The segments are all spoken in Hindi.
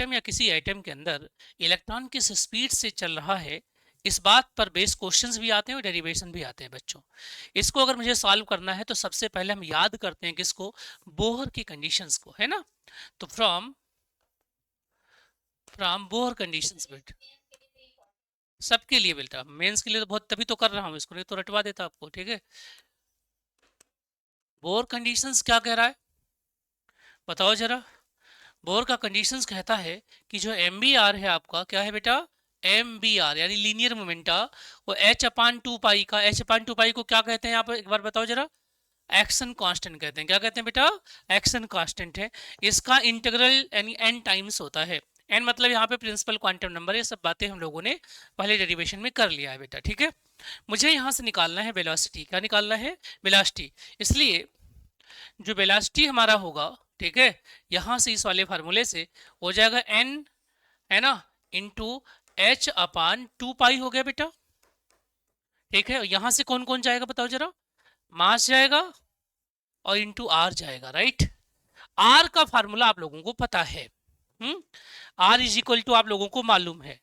एटम या किसी एटम के अंदर इलेक्ट्रॉन किस स्पीड से चल रहा है, इस बात पर बेस क्वेश्चंस भी आते हैं और डेरिवेशन भी आते हैं बच्चों। इसको अगर मुझे सॉल्व करना है तो सबसे पहले हम याद करते हैं किसको, बोहर की कंडीशंस को, है ना। तो फ्रॉम बोहर कंडीशंस बेटा, सबके लिए बेटा, मेंस के लिए तो बहुत, तभी तो कर रहा हूँ इसको, नहीं तो रटवा देता आपको, ठीक है। बोहर कंडीशंस क्या कह रहा है बताओ जरा। बोहर का कंडीशंस कहता है कि जो एम बी आर है आपका, क्या है बेटा, एम बी आर यानी लीनियर मोमेंटा, वो एच अपान टू पाई का, एच अपान टू पाई को क्या कहते हैं यहाँ पर एक बार बताओ जरा, एक्शन कांस्टेंट कहते हैं। क्या कहते हैं बेटा, एक्शन कांस्टेंट है। इसका इंटीग्रल यानी एन टाइम्स होता है। एन मतलब यहाँ पे प्रिंसिपल क्वांटम नंबर, ये सब बातें हम लोगों ने पहले डेरिवेशन में कर लिया है बेटा, ठीक है। मुझे यहाँ से निकालना है वेलोसिटी, क्या निकालना है, वेलोसिटी। इसलिए जो वेलोसिटी हमारा होगा, ठीक है, यहाँ से इस वाले फार्मूले से हो जाएगा एन, है ना, इंटू एच अपान टू पाई हो गया बेटा, ठीक है। यहाँ से कौन कौन जाएगा बताओ जरा, मास जाएगा और इंटू आर जाएगा, राइट। आर का फार्मूला आप लोगों को पता है, आर इज इक्वल टू आप लोगों को मालूम है।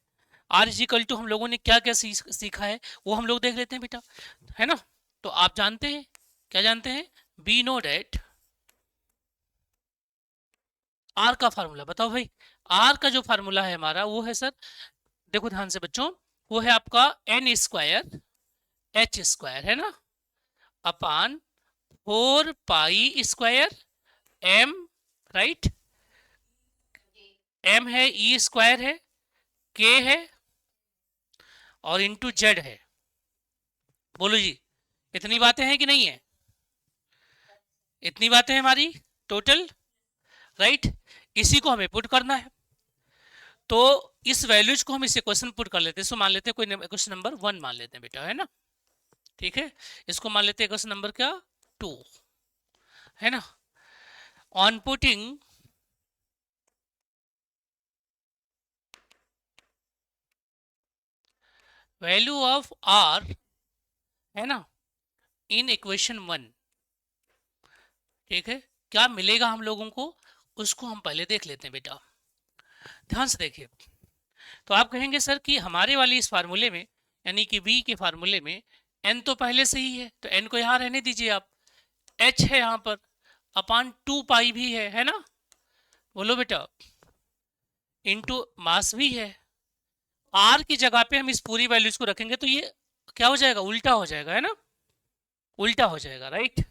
आर इज इक्वल टू हम लोगों ने क्या क्या सीखा है वो हम लोग देख लेते हैं बेटा, है ना। तो आप जानते हैं, क्या जानते हैं, बी नो डेट आर का फार्मूला बताओ भाई। आर का जो फार्मूला है हमारा वो है सर, देखो ध्यान से बच्चों, वो है आपका एन स्क्वायर एच स्क्वायर, है ना, upon 4 pi square M, right, M है, ई स्क्वायर है, के है और इंटू जेड है। बोलो जी, इतनी बातें हैं कि नहीं है, इतनी बातें हैं हमारी टोटल, राइट। इसी को हमें पुट करना है। तो इस वैल्यूज को हम इस इक्वेशन पुट कर लेते हैं। इसको मान लेते हैं कोई क्वेश्चन नंबर 1 मान लेते हैं बेटा, है ना, ठीक है। इसको मान लेते हैं क्वेश्चन नंबर क्या, 2, है ना। On putting value of R, है ना, इन इक्वेशन 1, ठीक है, क्या मिलेगा हम लोगों को, उसको हम पहले देख लेते हैं बेटा, ध्यान से देखिए। तो आप कहेंगे सर कि हमारे वाली इस फार्मूले में, यानी कि v के फार्मूले में n तो पहले से ही है, तो n को यहाँ रहने दीजिए आप, h है यहाँ पर, अपान 2 पाई भी है ना, बोलो बेटा, इनटू मास भी है। r की जगह पे हम इस पूरी वैल्यूज को रखेंगे तो ये क्या हो जाएगा, उल्टा हो जाएगा, है ना, उल्टा हो जाएगा, राइट।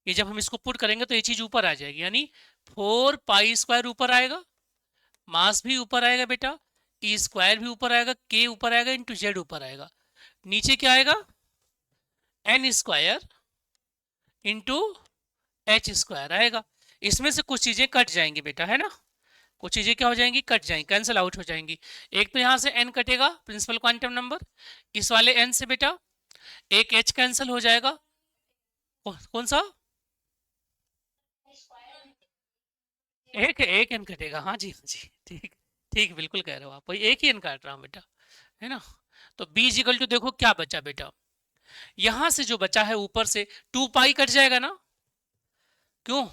ये जब हम इसको पुट करेंगे तो ये चीज ऊपर आ जाएगी, यानी 4 पाई स्क्वायर ऊपर आएगा, मास भी ऊपर आएगा बेटा, ई स्क्वायर भी ऊपर आएगा, के ऊपर आएगा, इंटू जेड ऊपर आएगा, नीचे क्या आएगा, N square into H square आएगा। इसमें से कुछ चीजें कट जाएंगी बेटा, है ना, कुछ चीजें क्या हो जाएंगी, कट जाएंगी, कैंसिल आउट हो जाएंगी। एक तो यहां से एन कटेगा, प्रिंसिपल क्वांटम नंबर, इस वाले एन से बेटा एक एच कैंसिल हो जाएगा, कौन सा, एक एन कटेगा, हाँ जी हाँ जी, ठीक ठीक बिल्कुल कह रहे हो आप, वही एक ही एन काट रहा हूँ बेटा, है ना। तो बी इक्वल टू देखो क्या बचा बेटा, यहां से जो बचा है ऊपर से 2 पाई कट जाएगा ना, क्यों,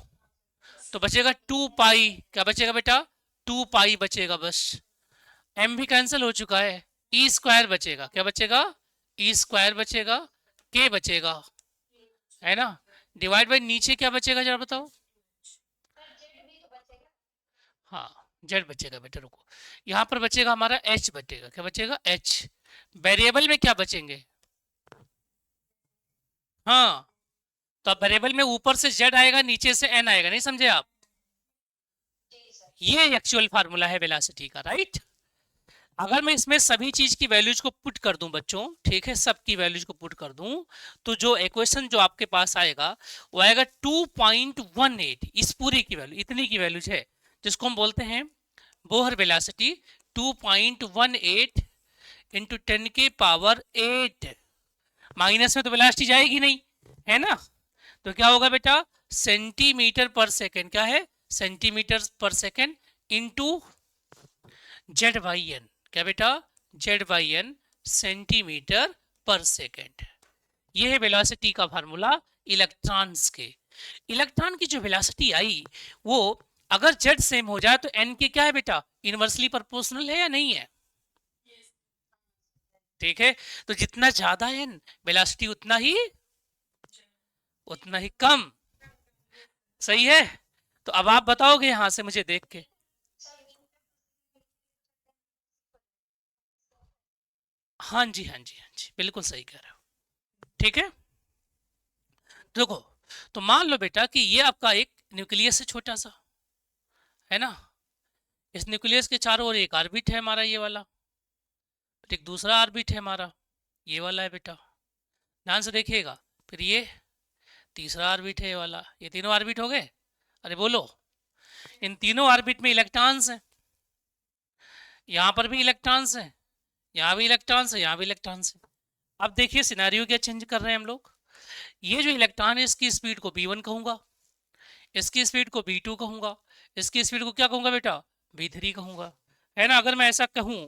तो बचेगा 2 पाई, क्या बचेगा बेटा, 2 पाई बचेगा बस, एम भी कैंसिल हो चुका है, ई स्क्वायर बचेगा, क्या बचेगा, ई स्क्वायर बचेगा, के बचेगा, है ना, डिवाइड बाय नीचे क्या बचेगा जरा बताओ, हाँ जेड बचेगा बेटा, रुको, यहाँ पर बचेगा हमारा एच बचेगा, क्या बचेगा, एच। वेरिएबल में क्या बचेंगे, हाँ, तो अब वेरिएबल में ऊपर से जेड आएगा, नीचे से एन आएगा, नहीं समझे आप, ये एक्चुअल फार्मूला है वेलोसिटी का, राइट। अगर मैं इसमें सभी चीज की वैल्यूज को पुट कर दूं बच्चों, ठीक है, सब की वैल्यूज को पुट कर दूं, तो जो इक्वेशन जो आपके पास आएगा वो आएगा 2.18, इस पूरी की वैल्यू, इतनी की वैल्यूज है, जिसको हम बोलते हैं बोहर वेलोसिटी 2.18 इंटू 10 के पावर 8, माइनस में तो वेलोसिटी जाएगी नहीं, है ना, तो क्या होगा बेटा, सेंटीमीटर पर सेकेंड, क्या है, सेंटीमीटर पर second into Z by N, क्या बेटा, जेड बाई एन सेंटीमीटर पर सेकेंड। ये है वेलोसिटी का फार्मूला इलेक्ट्रॉन्स के। इलेक्ट्रॉन की जो वेलोसिटी आई वो अगर जेड सेम हो जाए तो एन के क्या है बेटा, इनवर्सली प्रोपोर्शनल है या नहीं है? ठीक है, तो जितना ज्यादा एन वेलोसिटी उतना ही कम। सही है, तो अब आप बताओगे यहां से मुझे देख के। हाँ जी, हाँ जी, हाँ जी, बिल्कुल सही कह रहे हो। ठीक है, देखो, तो मान लो बेटा कि ये आपका एक न्यूक्लियस है छोटा सा, है ना। इस न्यूक्लियस के चारों ओर एक ऑर्बिट है हमारा ये वाला, फिर एक दूसरा ऑर्बिट है हमारा ये वाला है बेटा, ध्यान से देखिएगा। फिर ये तीसरा ऑर्बिट है ये वाला, ये तीनों ऑर्बिट हो गए। अरे बोलो, इन तीनों ऑर्बिट में इलेक्ट्रॉन्स हैं, यहाँ पर भी इलेक्ट्रॉन्स हैं, यहाँ भी इलेक्ट्रॉन्स है, यहाँ भी इलेक्ट्रॉन्स है। अब देखिए सिनेरियो क्या चेंज कर रहे हैं हम लोग। ये जो इलेक्ट्रॉन है इसकी स्पीड को v1 कहूंगा, इसकी स्पीड को v2 कहूंगा, इसकी स्पीड को क्या कहूंगा बेटा, v3 कहूंगा, है ना। अगर मैं ऐसा कहूं,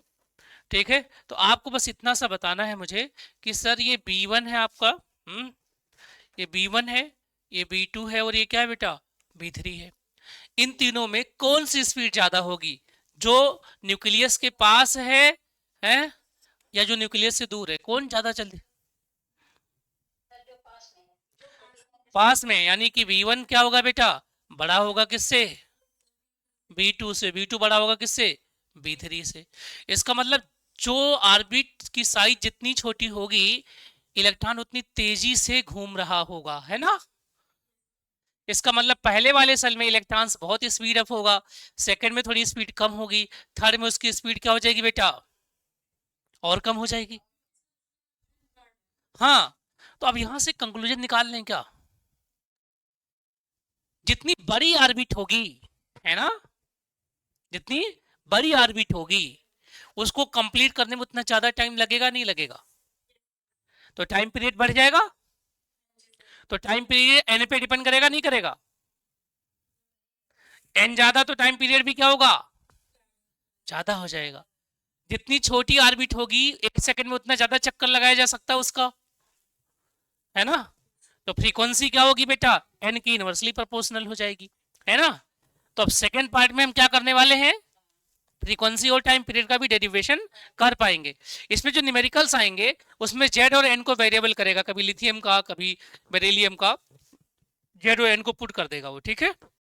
ठीक है, तो आपको बस इतना सा बताना है मुझे कि सर ये v1 है आपका, ये v1 है, ये v2 है, और ये क्या है बेटा, v3 है। इन तीनों में कौन सी स्पीड ज्यादा होगी, जो न्यूक्लियस के पास है या जो न्यूक्लियस से दूर है, कौन ज्यादा जल्दी? पास में, यानी कि v1 क्या होगा बेटा, बड़ा होगा किससे, v2 से। v2 बड़ा होगा किससे, v3 से। इसका मतलब जो ऑर्बिट की साइज जितनी छोटी होगी, इलेक्ट्रॉन उतनी तेजी से घूम रहा होगा, है ना। इसका मतलब पहले वाले सेल में इलेक्ट्रॉन्स बहुत स्पीड अप होगा, सेकंड में थोड़ी स्पीड कम होगी, थर्ड में उसकी स्पीड क्या हो जाएगी बेटा, और कम हो जाएगी। हाँ, तो अब यहां से कंक्लूजन निकाल लें क्या, जितनी बड़ी ऑर्बिट होगी, है ना, जितनी बड़ी ऑर्बिट होगी उसको कंप्लीट करने में उतना ज्यादा टाइम लगेगा नहीं लगेगा, तो टाइम पीरियड बढ़ जाएगा। तो टाइम पीरियड एन पे डिपेंड करेगा नहीं करेगा, एन ज्यादा तो टाइम पीरियड भी क्या होगा, ज्यादा हो जाएगा। जितनी छोटी ऑर्बिट होगी एक सेकंड में उतना ज्यादा चक्कर लगाया जा सकता है उसका, है ना। तो फ्रीक्वेंसी क्या होगी बेटा, एन की इनवर्सली प्रोपोर्शनल हो जाएगी, है ना। तो अब सेकंड पार्ट में हम क्या करने वाले हैं, फ्रीक्वेंसी और टाइम पीरियड का भी डेरिवेशन कर पाएंगे। इसमें जो न्यूमेरिकल्स आएंगे उसमें जेड और एन को वेरिएबल करेगा, कभी लिथियम का कभी बेरिलियम का, जेड और एन को पुट कर देगा वो, ठीक है।